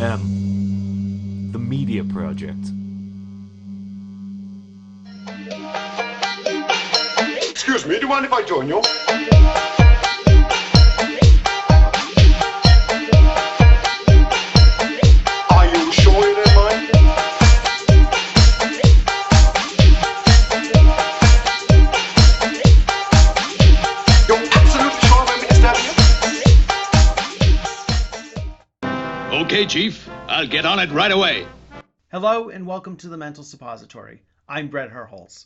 The Media Project. Excuse me, do you mind if I join you? Are you sure you don't mind? You're absolutely sure I'm disturbing you? Okay, Chief. I'll get on it right away. Hello and welcome to the Mental Suppository. I'm Bret Herholz.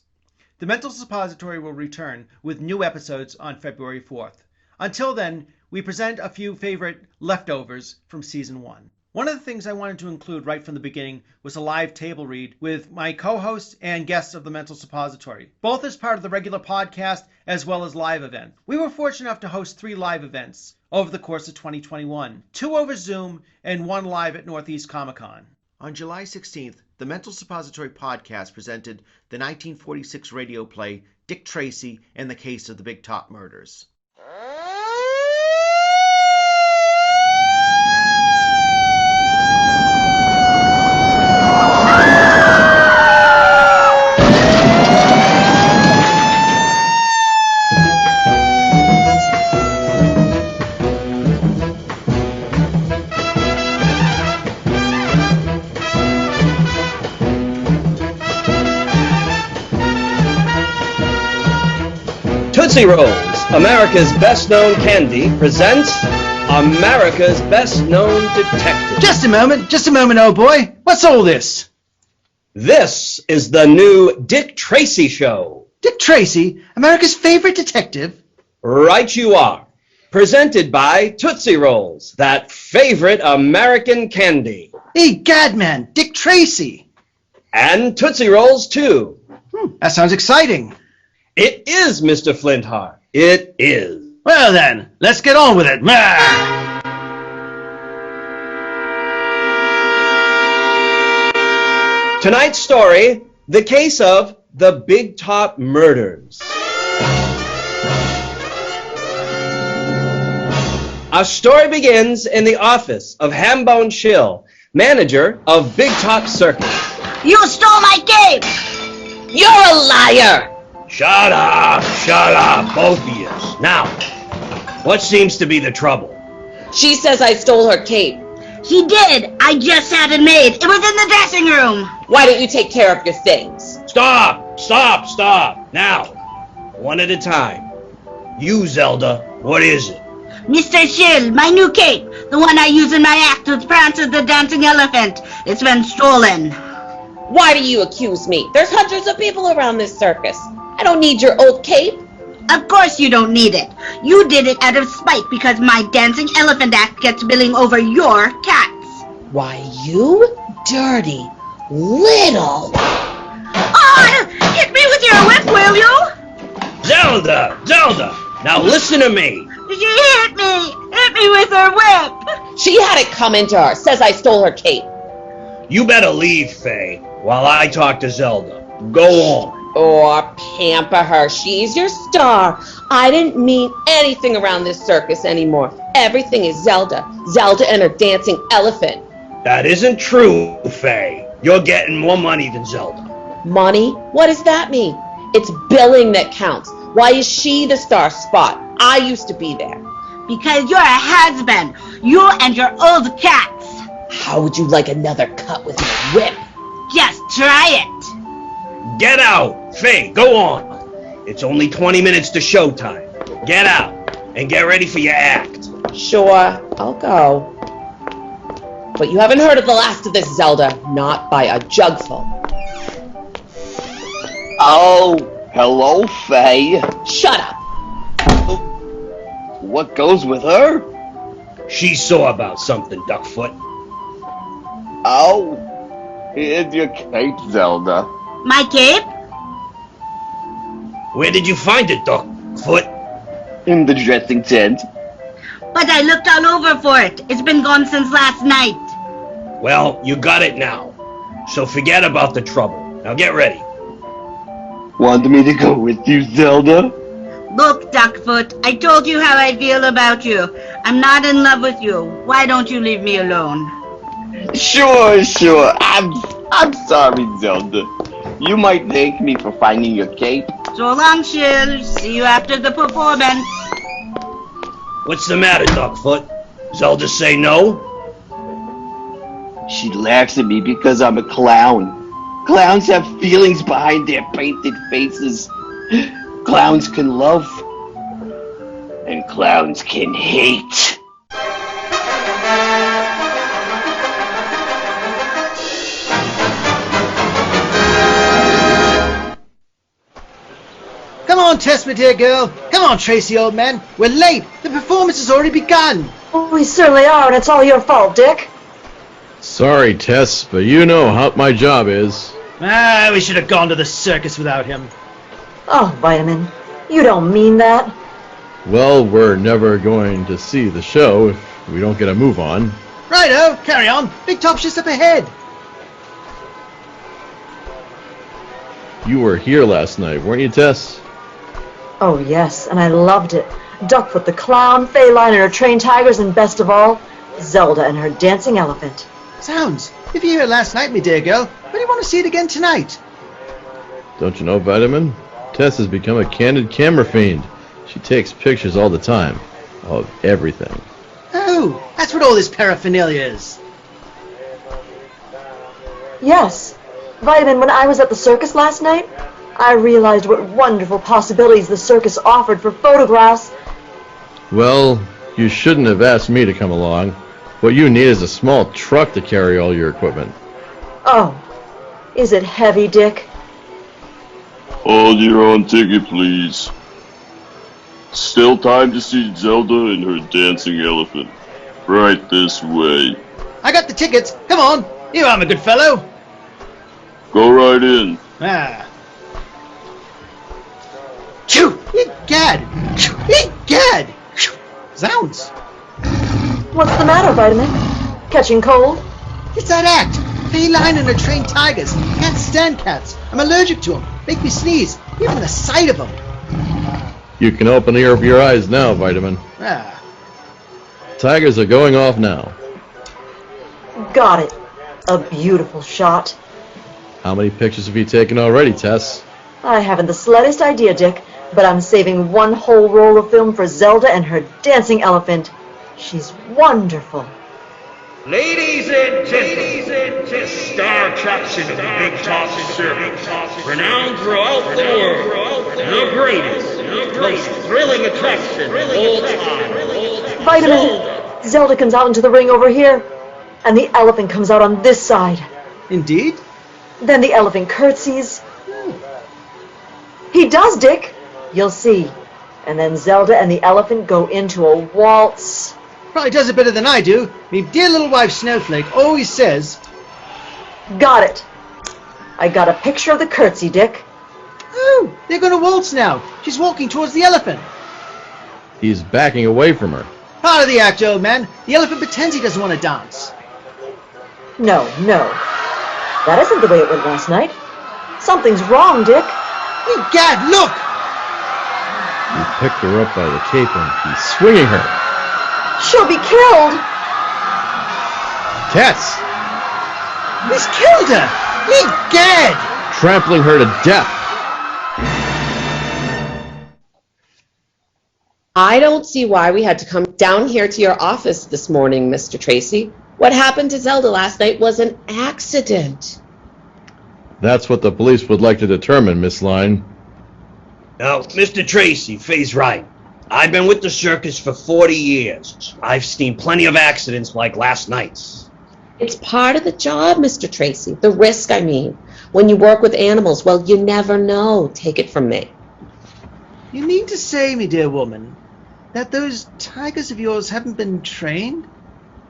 The Mental Suppository will return with new episodes on February 4th. Until then, we present a few favorite leftovers from Season 1. One of the things I wanted to include right from the beginning was a live table read with my co-hosts and guests of the Mental Suppository, both as part of the regular podcast as well as live event. We were fortunate enough to host 3 live events over the course of 2021, 2 over Zoom and 1 live at Northeast Comic-Con. On July 16th, the Mental Suppository podcast presented the 1946 radio play Dick Tracy and the Case of the Big Top Murders. Tootsie Rolls, America's best-known candy, presents America's best-known detective. Just a moment, old boy. What's all this? This is the new Dick Tracy show. Dick Tracy, America's favorite detective? Right you are. Presented by Tootsie Rolls, that favorite American candy. Hey, Gadman, Dick Tracy. And Tootsie Rolls, too. That sounds exciting. It is, Mr. Flintheart. It is. Well then, let's get on with it. Tonight's story, the case of the Big Top Murders. Our story begins in the office of Hambone Shill, manager of Big Top Circus. You stole my cape! You're a liar! Shut up, both of you. Now, what seems to be the trouble? She says I stole her cape. She did. I just had it made. It was in the dressing room. Why don't you take care of your things? Stop! Now, one at a time. You, Zelda, what is it? Mr. Shill, my new cape. The one I use in my act with Prancer the Dancing Elephant. It's been stolen. Why do you accuse me? There's hundreds of people around this circus. I don't need your old cape. Of course you don't need it. You did it out of spite because my dancing elephant act gets billing over your cats. Why, you dirty little... Oh, hit me with your whip, will you? Zelda! Now listen to me. She hit me with her whip. She had it come into her. Says I stole her cape. You better leave, Faye, while I talk to Zelda. Go on. Or pamper her. She's your star. I didn't mean anything around this circus anymore. Everything is Zelda. Zelda and her dancing elephant. That isn't true, Faye. You're getting more money than Zelda. Money? What does that mean? It's billing that counts. Why is she the star spot? I used to be there. Because you're a has-been. You and your old cats. How would you like another cut with my whip? Just try it. Get out! Faye, go on! It's only 20 minutes to showtime. Get out and get ready for your act. Sure, I'll go. But you haven't heard of the last of this, Zelda. Not by a jugful. Oh, hello, Faye. Shut up! What goes with her? She's sore about something, Duckfoot. Oh, here's your cape, Zelda. My cape? Where did you find it, Duckfoot? In the dressing tent. But I looked all over for it. It's been gone since last night. Well, you got it now. So forget about the trouble. Now get ready. Want me to go with you, Zelda? Look, Duckfoot, I told you how I feel about you. I'm not in love with you. Why don't you leave me alone? Sure. I'm sorry, Zelda. You might thank me for finding your cape. So long, Shill. See you after the performance. What's the matter, Duckfoot? Zelda say no? She laughs at me because I'm a clown. Clowns have feelings behind their painted faces. Clowns can love. And clowns can hate. Come on, Tess, my dear girl. Come on, Tracy, old man. We're late. The performance has already begun. We certainly are, and it's all your fault, Dick. Sorry, Tess, but you know how my job is. We should have gone to the circus without him. Oh, Vitamin, you don't mean that. Well, we're never going to see the show if we don't get a move on. Righto, carry on. Big Top's just up ahead. You were here last night, weren't you, Tess? Oh, yes, and I loved it. Duckfoot the Clown, Faye and her trained tigers, and best of all, Zelda and her dancing elephant. Sounds. If you were here last night, my dear girl, why do you want to see it again tonight? Don't you know, Vitamin? Tess has become a candid camera fiend. She takes pictures all the time. Of everything. Oh, that's what all this paraphernalia is. Yes. Vitamin, when I was at the circus last night, I realized what wonderful possibilities the circus offered for photographs. Well, you shouldn't have asked me to come along. What you need is a small truck to carry all your equipment. Oh, is it heavy, Dick? Hold your own ticket, please. Still time to see Zelda and her dancing elephant. Right this way. I got the tickets. Come on. You are my good fellow. Go right in. Phew! Egad! Egad! Zounds! What's the matter, Vitamin? Catching cold? It's that act. Feline and her trained tigers. Can't stand cats. I'm allergic to them. Make me sneeze. Even the sight of them. You can open your eyes now, Vitamin. Tigers are going off now. Got it. A beautiful shot. How many pictures have you taken already, Tess? I haven't the slightest idea, Dick, but I'm saving one whole roll of film for Zelda and her dancing elephant. She's wonderful. Ladies and gentlemen, the star attraction of the Big Top Circus, renowned throughout the world, the greatest, most thrilling attraction of all time. Vitamin, Zelda comes out into the ring over here, and the elephant comes out on this side. Indeed? Then the elephant curtsies. He does, Dick. You'll see. And then Zelda and the elephant go into a waltz. Probably does it better than I do. Me dear little wife Snowflake always says... Got it. I got a picture of the curtsy, Dick. Oh, they're going to waltz now. She's walking towards the elephant. He's backing away from her. Part of the act, old man. The elephant pretends he doesn't want to dance. No. That isn't the way it went last night. Something's wrong, Dick. Egad, look! He picked her up by the cape and he's swinging her. She'll be killed! Tess! He's killed her! Egad! Trampling her to death. I don't see why we had to come down here to your office this morning, Mr. Tracy. What happened to Zelda last night was an accident. That's what the police would like to determine, Miss Line. Now, Mr. Tracy, Faye's right. I've been with the circus for 40 years. I've seen plenty of accidents like last night's. It's part of the job, Mr. Tracy. The risk, I mean. When you work with animals, well, you never know. Take it from me. You mean to say, me dear woman, that those tigers of yours haven't been trained?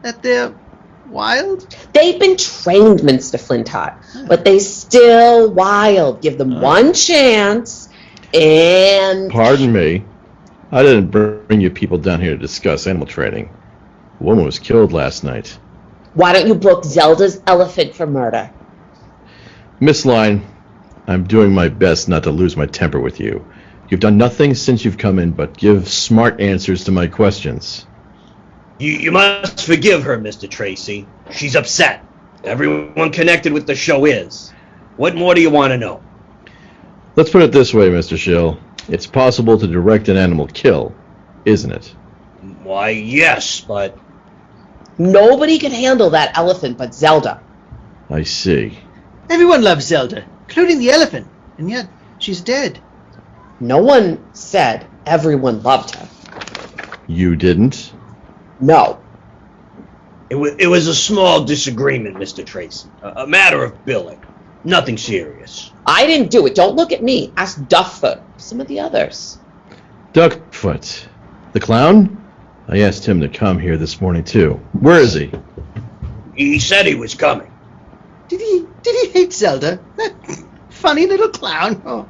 That they're wild? They've been trained, Mr. Flintheart, but they still wild. Give them one chance, and... Pardon me. I didn't bring you people down here to discuss animal training. A woman was killed last night. Why don't you book Zelda's elephant for murder? Miss Line, I'm doing my best not to lose my temper with you. You've done nothing since you've come in but give smart answers to my questions. You must forgive her, Mr. Tracy. She's upset. Everyone connected with the show is. What more do you want to know? Let's put it this way, Mr. Shill. It's possible to direct an animal kill, isn't it? Why, yes, but... Nobody can handle that elephant but Zelda. I see. Everyone loves Zelda, including the elephant, and yet she's dead. No one said everyone loved her. You didn't? No. It was a small disagreement, Mr. Tracy. A matter of billing. Nothing serious. I didn't do it. Don't look at me. Ask Duckfoot. Some of the others. Duckfoot. The clown? I asked him to come here this morning, too. Where is he? He said he was coming. Did he hate Zelda? That funny little clown. Oh.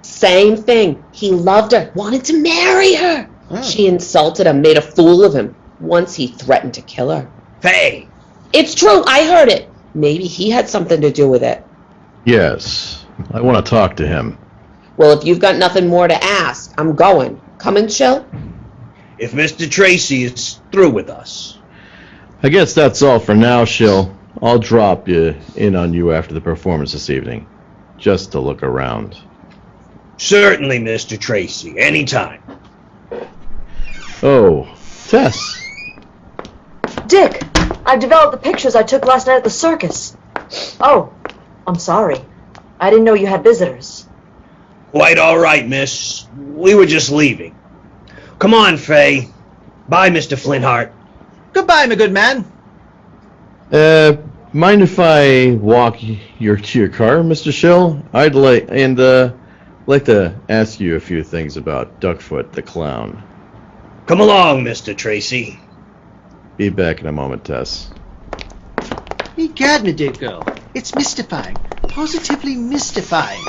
Same thing. He loved her. Wanted to marry her. Oh. She insulted him. Made a fool of him. Once he threatened to kill her. Faye! It's true. I heard it. Maybe he had something to do with it. Yes. I want to talk to him. Well, if you've got nothing more to ask, I'm going. Coming, Shill? If Mr. Tracy is through with us. I guess that's all for now, Shill. I'll drop in on you after the performance this evening. Just to look around. Certainly, Mr. Tracy. Anytime. Oh, Tess. Dick, I've developed the pictures I took last night at the circus. Oh, I'm sorry. I didn't know you had visitors. Quite all right, miss. We were just leaving. Come on, Faye. Bye, Mr. Flintheart. Goodbye, my good man. Mind if I walk to your car, Mr. Shill? I'd like to ask you a few things about Duckfoot the Clown. Come along, Mr. Tracy. Be back in a moment, Tess. Egad, my dear girl. It's mystifying. Positively mystifying.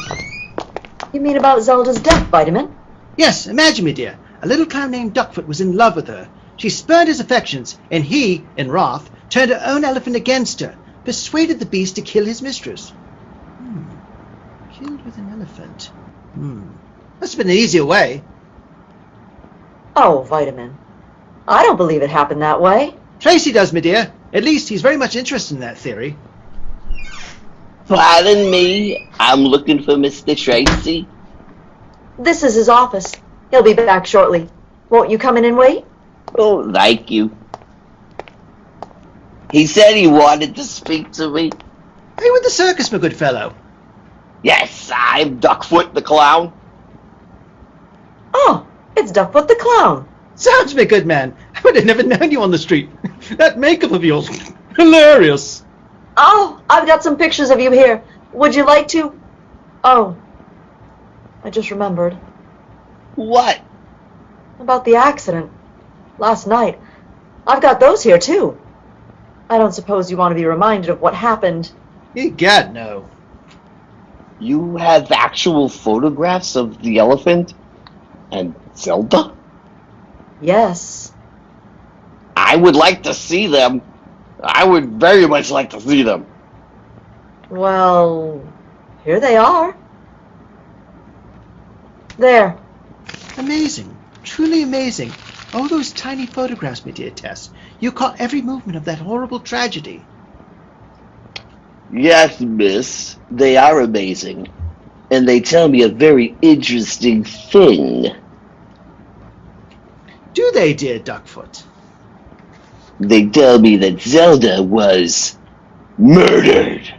You mean about Zelda's death, Vitamin? Yes, imagine, my dear. A little clown named Duckfoot was in love with her. She spurned his affections, and he, in wrath, turned her own elephant against her, persuaded the beast to kill his mistress. Killed with an elephant. Must have been an easier way. Oh, Vitamin. I don't believe it happened that way. Tracy does, my dear. At least he's very much interested in that theory. Pardon me, I'm looking for Mr. Tracy. This is his office. He'll be back shortly. Won't you come in and wait? Oh, thank you. He said he wanted to speak to me. Are you with the circus, my good fellow? Yes, I'm Duckfoot the Clown. Oh, it's Duckfoot the Clown. Sounds, my good man. I would have never known you on the street. That makeup of yours. Hilarious. Oh, I've got some pictures of you here. Would you like to? Oh, I just remembered. What? About the accident. Last night. I've got those here, too. I don't suppose you want to be reminded of what happened. Egad, no. You have actual photographs of the elephant and Zelda? Yes. I would like to see them. I would very much like to see them. Well, here they are. There. Amazing. Truly amazing. Oh, those tiny photographs, my dear Tess. You caught every movement of that horrible tragedy. Yes, miss. They are amazing. And they tell me a very interesting thing. Do they, dear Duckfoot? They tell me that Zelda was murdered.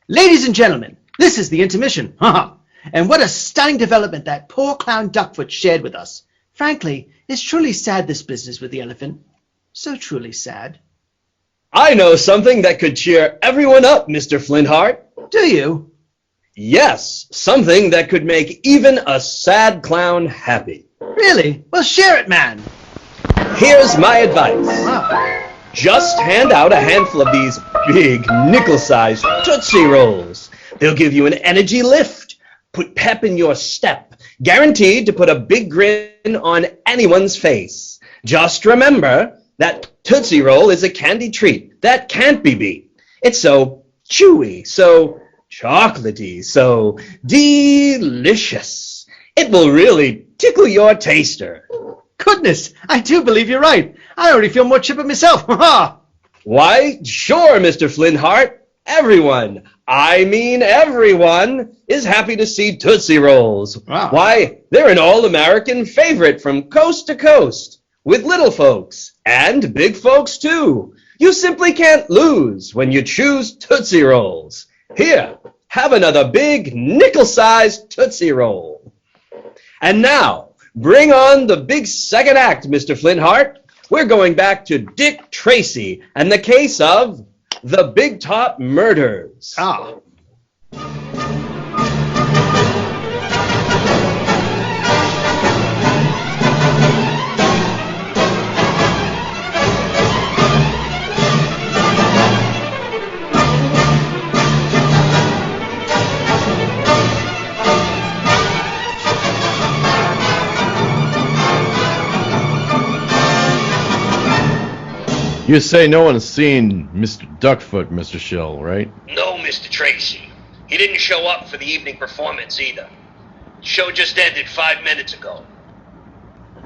Ladies and gentlemen, this is the intermission. And what a stunning development that poor clown Duckfoot shared with us. Frankly, it's truly sad, this business with the elephant. So truly sad. I know something that could cheer everyone up, Mr. Flintheart. Do you? Yes, something that could make even a sad clown happy. Really? Well, share it, man. Here's my advice. Wow. Just hand out a handful of these big nickel-sized Tootsie Rolls. They'll give you an energy lift, put pep in your step, Guaranteed to put a big grin on anyone's face. Just remember that Tootsie Roll is a candy treat that can't be beat. It's so chewy, so chocolatey, so delicious. It will really tickle your taster. Goodness, I do believe you're right. I already feel more chipper myself. Ha! Why, sure, Mr. Flintheart. Everyone, I mean everyone, is happy to see Tootsie Rolls. Wow. Why, they're an all-American favorite from coast to coast, with little folks and big folks too. You simply can't lose when you choose Tootsie Rolls. Here, have another big nickel-sized Tootsie Roll. And now, bring on the big second act, Mr. Flintheart. We're going back to Dick Tracy and the case of the Big Top Murders. Ah. You say no one's seen Mr. Duckfoot, Mr. Shill, right? No, Mr. Tracy. He didn't show up for the evening performance either. The show just ended 5 minutes ago.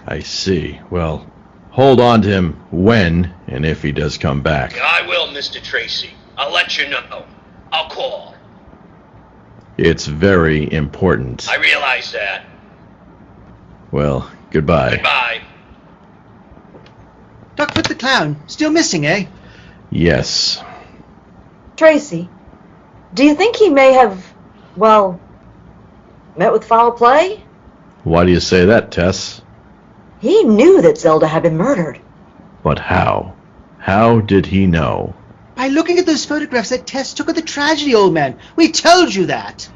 I see. Well, hold on to him when and if he does come back. I will, Mr. Tracy. I'll let you know. I'll call. It's very important. I realize that. Well, goodbye. Goodbye. Duckfoot the Clown, still missing, eh? Yes. Tracy, do you think he may have, well, met with foul play? Why do you say that, Tess? He knew that Zelda had been murdered. But how? How did he know? By looking at those photographs that Tess took of the tragedy, old man. We told you that.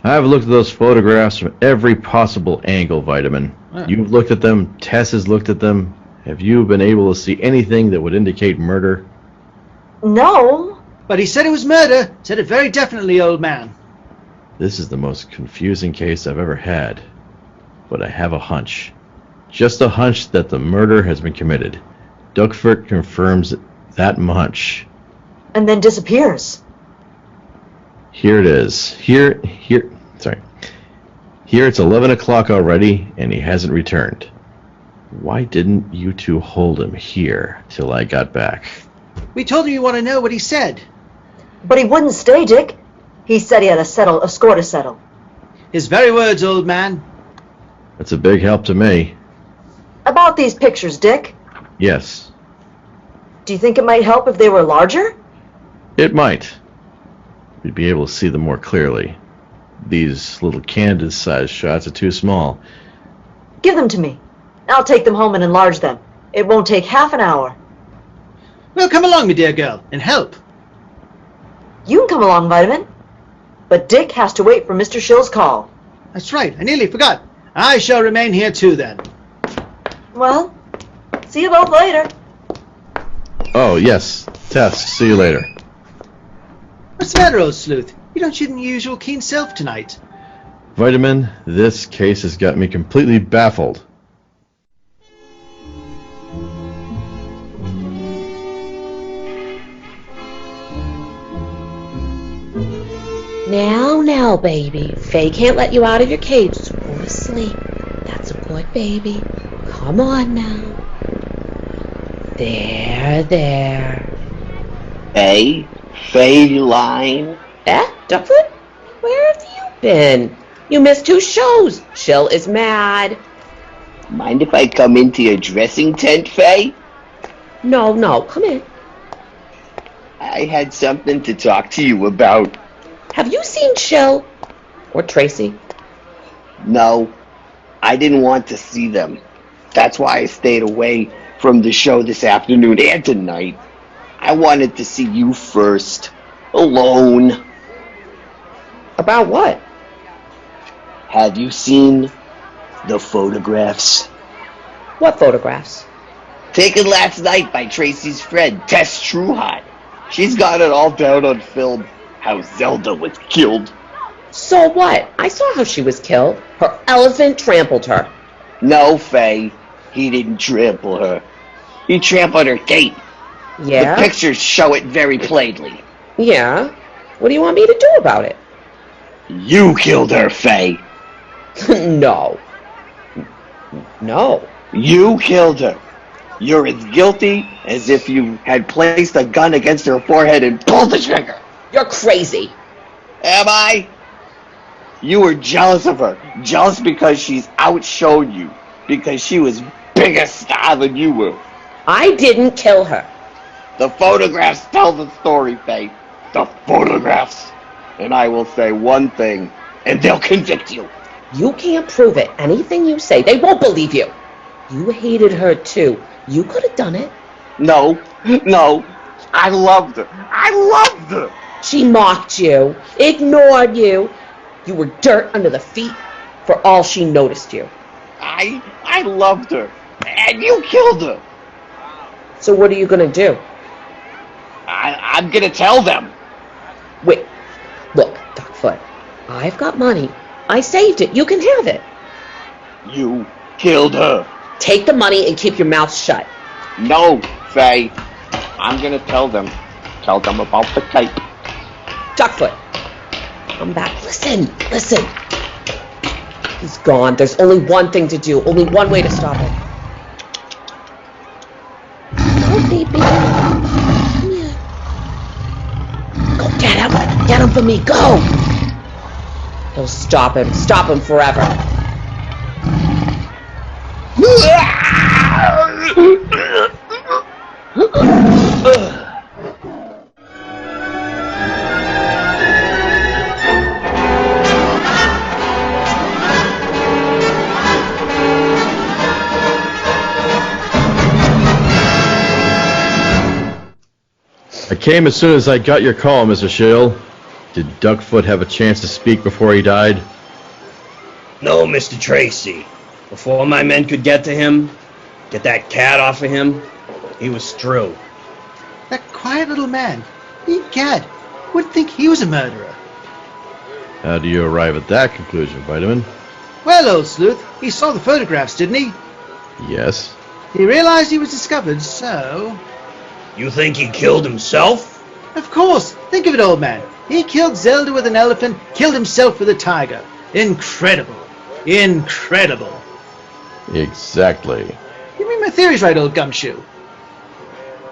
I've looked at those photographs from every possible angle, Vitamin. You've looked at them, Tess has looked at them. Have you been able to see anything that would indicate murder? No. But he said it was murder. Said it very definitely, old man. This is the most confusing case I've ever had. But I have a hunch. Just a hunch that the murder has been committed. Duckfoot confirms that much. And then disappears. Here it is. Here it's 11 o'clock already, and he hasn't returned. Why didn't you two hold him here till I got back? We told him you want to know what he said. But he wouldn't stay, Dick. He said he had a score to settle. His very words, old man. That's a big help to me. About these pictures, Dick. Yes. Do you think it might help if they were larger? It might. We'd be able to see them more clearly. These little candid-sized shots are too small. Give them to me. I'll take them home and enlarge them. It won't take half an hour. Well, come along, my dear girl, and help. You can come along, Vitamin. But Dick has to wait for Mr. Shill's call. That's right, I nearly forgot. I shall remain here too, then. Well, see you both later. Oh, yes. Tess, see you later. What's the matter, old sleuth? You don't shoot in your usual keen self tonight. Vitamin, this case has got me completely baffled. Now, baby. Faye can't let you out of your cage, so go to sleep. That's a good baby. Come on now. There. Faye line. Duckfoot? Where have you been? You missed 2 shows. Shill is mad. Mind if I come into your dressing tent, Faye? No, come in. I had something to talk to you about. Have you seen Shill? Or Tracy? No, I didn't want to see them. That's why I stayed away from the show this afternoon and tonight. I wanted to see you first. Alone. About what? Have you seen the photographs? What photographs? Taken last night by Tracy's friend, Tess Trueheart. She's got it all down on film how Zelda was killed. So what? I saw how she was killed. Her elephant trampled her. No, Faye. He didn't trample her. He trampled her gate. Yeah? The pictures show it very plainly. Yeah? What do you want me to do about it? You killed her, Faye. No. No. You killed her. You're as guilty as if you had placed a gun against her forehead and pulled the trigger. You're crazy. Am I? You were jealous of her. Jealous because she's outshone you. Because she was bigger star than you were. I didn't kill her. The photographs tell the story, Faye. The photographs. And I will say one thing, and they'll convict you. You can't prove it. Anything you say, they won't believe you. You hated her too. You could have done it. No. I loved her. I loved her. She mocked you, ignored you. You were dirt under the feet for all she noticed you. I loved her. And you killed her. So what are you going to do? I'm going to tell them. Wait. Look, Duckfoot. I've got money. I saved it. You can have it. You killed her. Take the money and keep your mouth shut. No, Faye. I'm going to tell them. Tell them about the cape. Duckfoot. Come back. Listen. He's gone. There's only one thing to do. Only one way to stop him. Go, baby. Come here. Go get him. Get him for me. Go. He'll stop him. Stop him forever. I came as soon as I got your call, Mr. Shill. Did Duckfoot have a chance to speak before he died? No, Mr. Tracy. Before my men could get to him, get that cat off of him, he was through. That quiet little man. Egad, would think he was a murderer. How do you arrive at that conclusion, Vitamin? Well, old sleuth, he saw the photographs, didn't he? Yes. He realized he was discovered, so... You think he killed himself? Of course. Think of it, old man. He killed Zelda with an elephant, killed himself with a tiger. Incredible. Incredible. Exactly. You mean my theory's right, old gumshoe?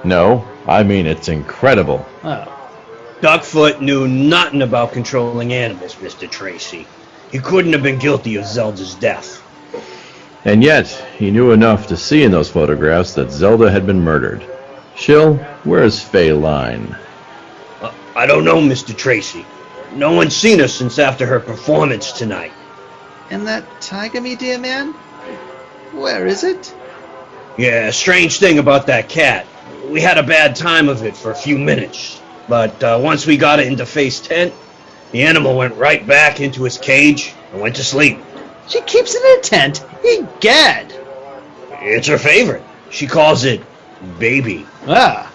No, I mean it's incredible. Oh. Duckfoot knew nothing about controlling animals, Mr. Tracy. He couldn't have been guilty of Zelda's death. And yet, he knew enough to see in those photographs that Zelda had been murdered. Shill, where's Faye Line? I don't know, Mr. Tracy. No one's seen her since after her performance tonight. And that tiger, me dear man? Where is it? Yeah, strange thing about that cat. We had a bad time of it for a few minutes. But once we got it into Faye's tent, the animal went right back into his cage and went to sleep. She keeps it in a tent? Egad! It's her favorite. She calls it Baby. Ah.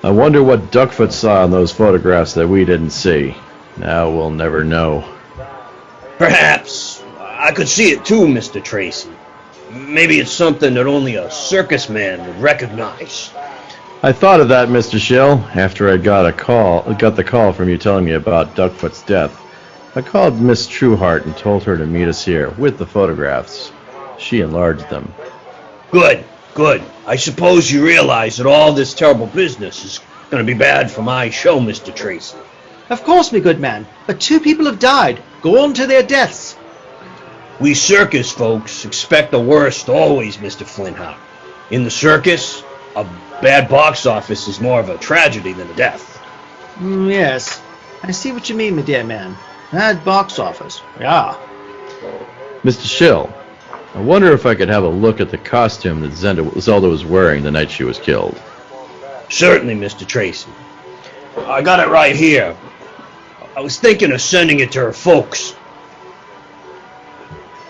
I wonder what Duckfoot saw in those photographs that we didn't see. Now we'll never know. Perhaps. I could see it too, Mr. Tracy. Maybe it's something that only a circus man would recognize. I thought of that, Mr. Shill, after I got the call from you telling me about Duckfoot's death. I called Miss Trueheart and told her to meet us here with the photographs. She enlarged them. Good. I suppose you realize that all this terrible business is going to be bad for my show, Mr. Tracy. Of course, me good man. But 2 people have died, gone to their deaths. We circus folks expect the worst always, Mr. Flintheart. In the circus, a bad box office is more of a tragedy than a death. Yes, I see what you mean, my dear man. Bad box office. Yeah. Mr. Shill, I wonder if I could have a look at the costume that Zelda was wearing the night she was killed. Certainly, Mr. Tracy. I got it right here. I was thinking of sending it to her folks.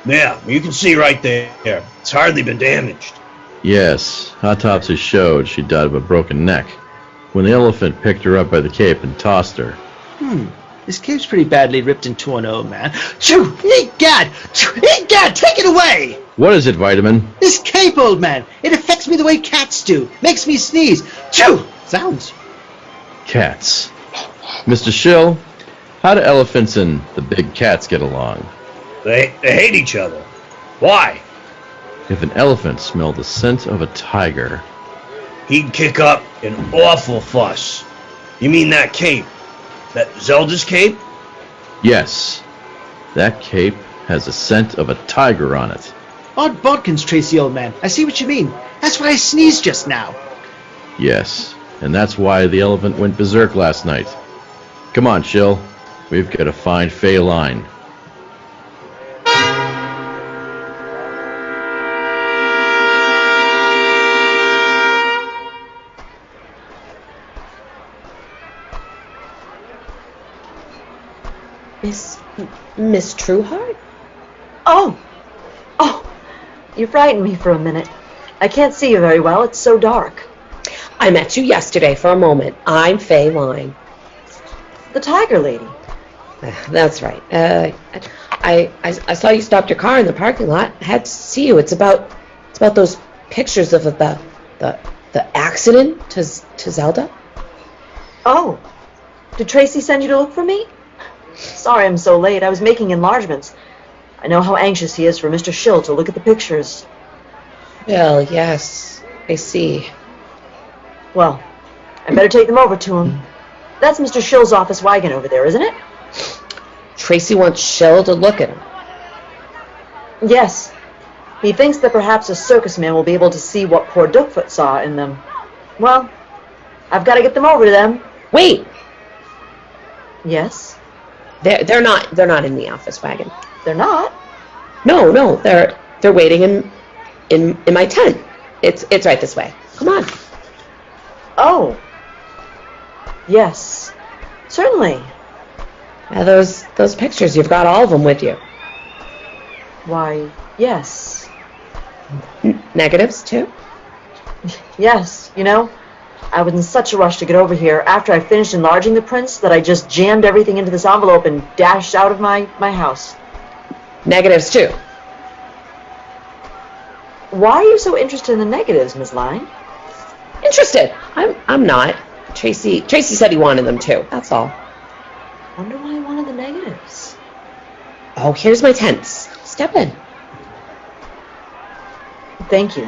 Yeah, you can see right there. It's hardly been damaged. Yes, autopsy showed she died of a broken neck when the elephant picked her up by the cape and tossed her. This cape's pretty badly ripped and torn, old man. Choo! Egad! Egad! Take it away! What is it, Vitamin? This cape, old man. It affects me the way cats do. Makes me sneeze. Choo! Sounds. Cats. Mr. Shill, how do elephants and the big cats get along? They hate each other. Why? If an elephant smelled the scent of a tiger... He'd kick up an awful fuss. You mean that cape? That Zelda's cape? Yes. That cape has the scent of a tiger on it. Odd bodkins, Tracy, old man. I see what you mean. That's why I sneezed just now. Yes, and that's why the elephant went berserk last night. Come on, Shill. We've got to find Faye Line. Miss Trueheart? Oh! You frightened me for a minute. I can't see you very well. It's so dark. I met you yesterday for a moment. I'm Faye Line. The tiger lady. That's right. I saw you stopped your car in the parking lot. I had to see you. It's about those pictures of the accident to Zelda. Oh. Did Tracy send you to look for me? Sorry I'm so late. I was making enlargements. I know how anxious he is for Mr. Shill to look at the pictures. Well, yes. I see. Well, I better take them over to him. That's Mr. Shill's office wagon over there, isn't it? Tracy wants Shill to look at him. Yes. He thinks that perhaps a circus man will be able to see what poor Duckfoot saw in them. Well, I've got to get them over to them. Wait! Yes? They're not in the office wagon. They're not? No, they're waiting in my tent. It's right this way. Come on. Oh. Yes. Certainly. Those pictures, you've got all of them with you. Why, yes. Negatives, too? Yes, you know, I was in such a rush to get over here after I finished enlarging the prints that I just jammed everything into this envelope and dashed out of my house. Negatives, too. Why are you so interested in the negatives, Miss Line? Interested? I'm not. Tracy said he wanted them, too. That's all. Wonder why he wanted the negatives. Oh, here's my tents. Step in. Thank you.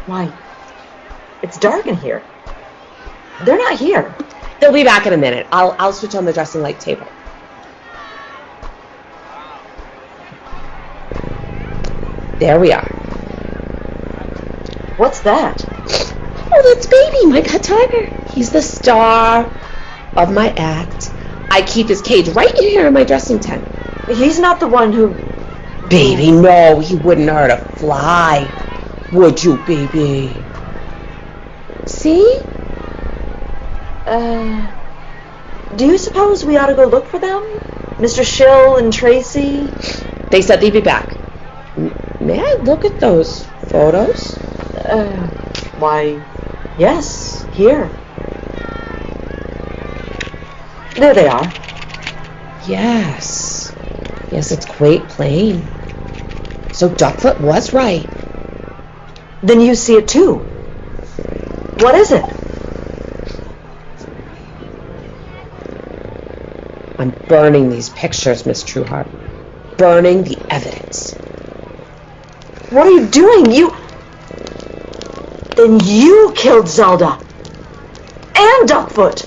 Why, it's dark in here. They're not here. They'll be back in a minute. I'll switch on the dressing light table. There we are. What's that? Oh, that's Baby, my pet tiger. He's the star of my act. I keep his cage right in here in my dressing tent. He's not the one who... Baby, no, he wouldn't hurt a fly. Would you, Baby? See? Do you suppose we ought to go look for them? Mr. Shill and Tracy? They said they'd be back. May I look at those photos? Why, yes, here. There they are. Yes, it's quite plain. So Duckfoot was right. Then you see it too. What is it? I'm burning these pictures, Miss Trueheart. Burning the evidence. What are you doing? Then you killed Zelda. And Duckfoot.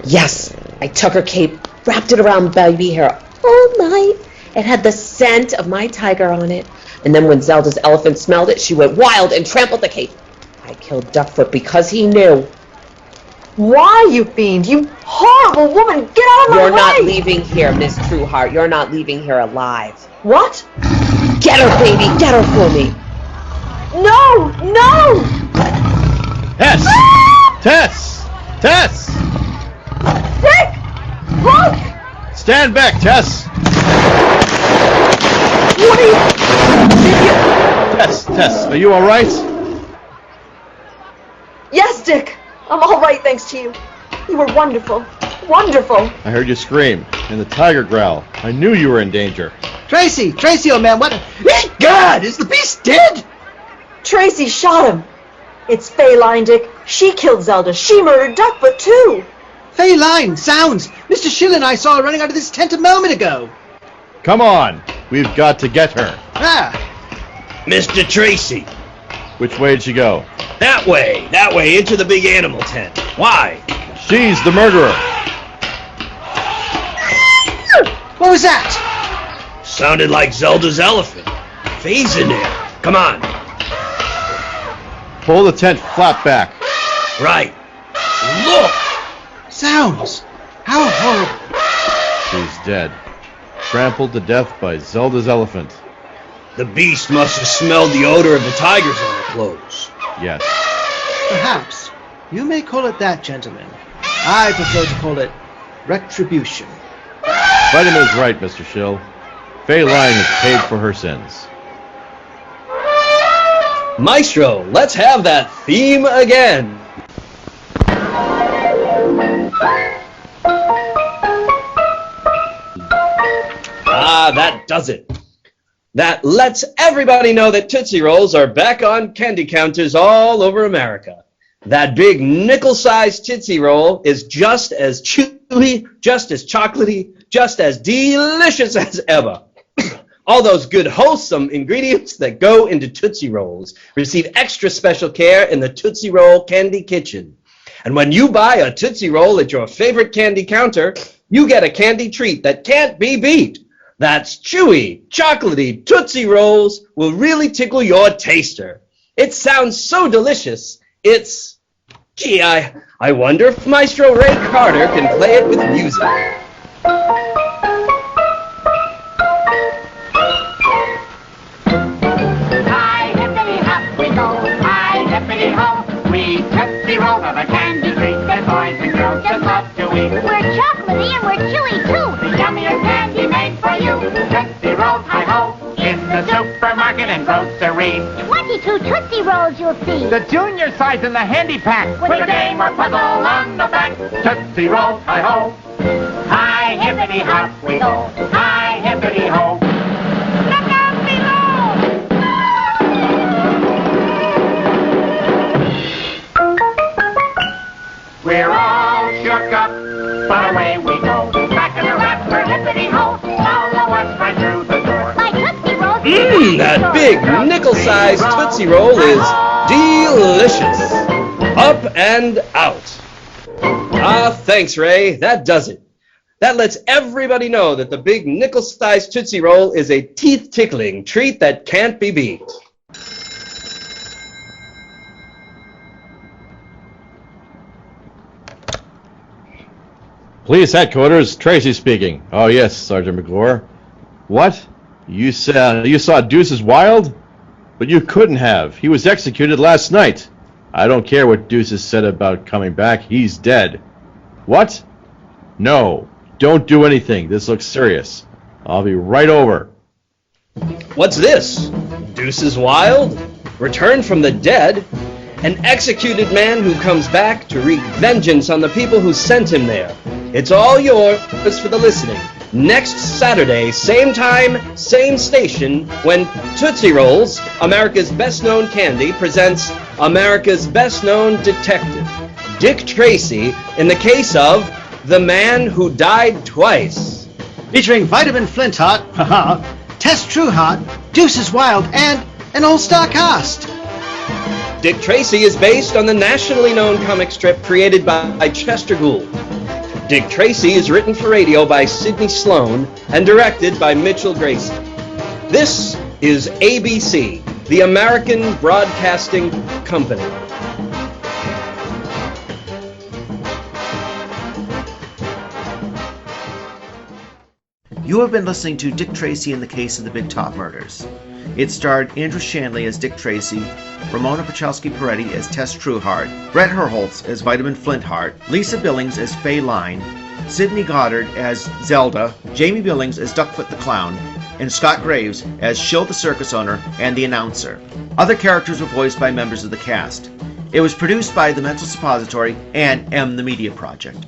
Yes, I took her cape, wrapped it around Baby hair all night. It had the scent of my tiger on it. And then when Zelda's elephant smelled it, she went wild and trampled the cape. I killed Duckfoot because he knew. Why, you fiend? You horrible woman! Get out of my way! You're not leaving here, Miss Trueheart. You're not leaving here alive. What? Get her, Baby! Get her for me! No! No! Tess! Tess! Tess! Dick! Look! Stand back, Tess! What are you... Tess, are you alright? Yes, Dick. I'm all right, thanks to you. You were wonderful. Wonderful. I heard you scream, and the tiger growl. I knew you were in danger. Tracy, old man, what? God, is the beast dead? Tracy shot him. It's Faye Line, Dick. She killed Zelda. She murdered Duckfoot, too. Faye Line, sounds. Mr. Shill and I saw her running out of this tent a moment ago. Come on, we've got to get her. Ah. Mr. Tracy. Which way'd she go? That way, into the big animal tent. Why? She's the murderer. What was that? Sounded like Zelda's elephant. Faye's in there. Come on. Pull the tent flat back. Right. Look! Sounds. How horrible. She's dead. Trampled to death by Zelda's elephant. The beast must have smelled the odor of the tigers on her clothes. Yes. Perhaps. You may call it that, gentlemen. I prefer to call it retribution. Vitamin is right, Mr. Shill. Faye Line has paid for her sins. Maestro, let's have that theme again. Ah, that does it. That lets everybody know that Tootsie Rolls are back on candy counters all over America. That big nickel-sized Tootsie Roll is just as chewy, just as chocolatey, just as delicious as ever. All those good, wholesome ingredients that go into Tootsie Rolls receive extra special care in the Tootsie Roll Candy Kitchen. And when you buy a Tootsie Roll at your favorite candy counter, you get a candy treat that can't be beat. That's chewy, chocolatey Tootsie Rolls will really tickle your taster. It sounds so delicious, it's... Gee, I wonder if Maestro Ray Carter can play it with music. Hi, hippity hop, we go. Hi, hippity ho. We Tootsie Roll of a candy treat that boys and girls just love to eat. We're chocolatey and we're chewy too. The yummiest candy made for you. Tootsie Rolls, hi-ho. In the supermarket and grocery. 22 Tootsie Rolls you'll see. The junior size in the handy pack. With a game or puzzle on the back. Tootsie Rolls, hi-ho. Hi, hippity hop, we go. Hi, hippity ho. Look out below! We're all shook up, but away we go. Back in the wrapper, hippity ho. Follow us right through the door. My Tootsie Rolls. That big nickel-sized Tootsie Roll is delicious. Up and out. Ah, thanks, Ray. That does it. That lets everybody know that the big nickel-sized Tootsie Roll is a teeth-tickling treat that can't be beat. Police headquarters, Tracy speaking. Oh yes, Sergeant McClure. What? You saw Deuce's Wild? But you couldn't have. He was executed last night. I don't care what Deuces said about coming back. He's dead. What? No. Don't do anything. This looks serious. I'll be right over. What's this? Deuce's Wild? Returned from the dead? An executed man who comes back to wreak vengeance on the people who sent him there. It's all yours for the listening. Next Saturday, same time, same station, when Tootsie Rolls, America's best-known candy, presents America's best-known detective, Dick Tracy, in the case of The Man Who Died Twice. Featuring Vitamin Flintheart, Tess Trueheart, Deuce's Wild, and an all-star cast. Dick Tracy is based on the nationally known comic strip created by Chester Gould. Dick Tracy is written for radio by Sidney Sloan and directed by Mitchell Grayson. This is ABC, the American Broadcasting Company. You have been listening to Dick Tracy in the Case of the Big Top Murders. It starred Andrew Shanley as Dick Tracy, Ramona Puchalski-Piretti as Tess Trueheart, Bret Herholz as Vitamin Flintheart, Lisa Billings as Faye Line, Sidney Goddard as Zelda, Jamie Billings as Duckfoot the Clown, and Scott Graves as Shill the Circus Owner and the announcer. Other characters were voiced by members of the cast. It was produced by the Mental Suppository and the Media Project.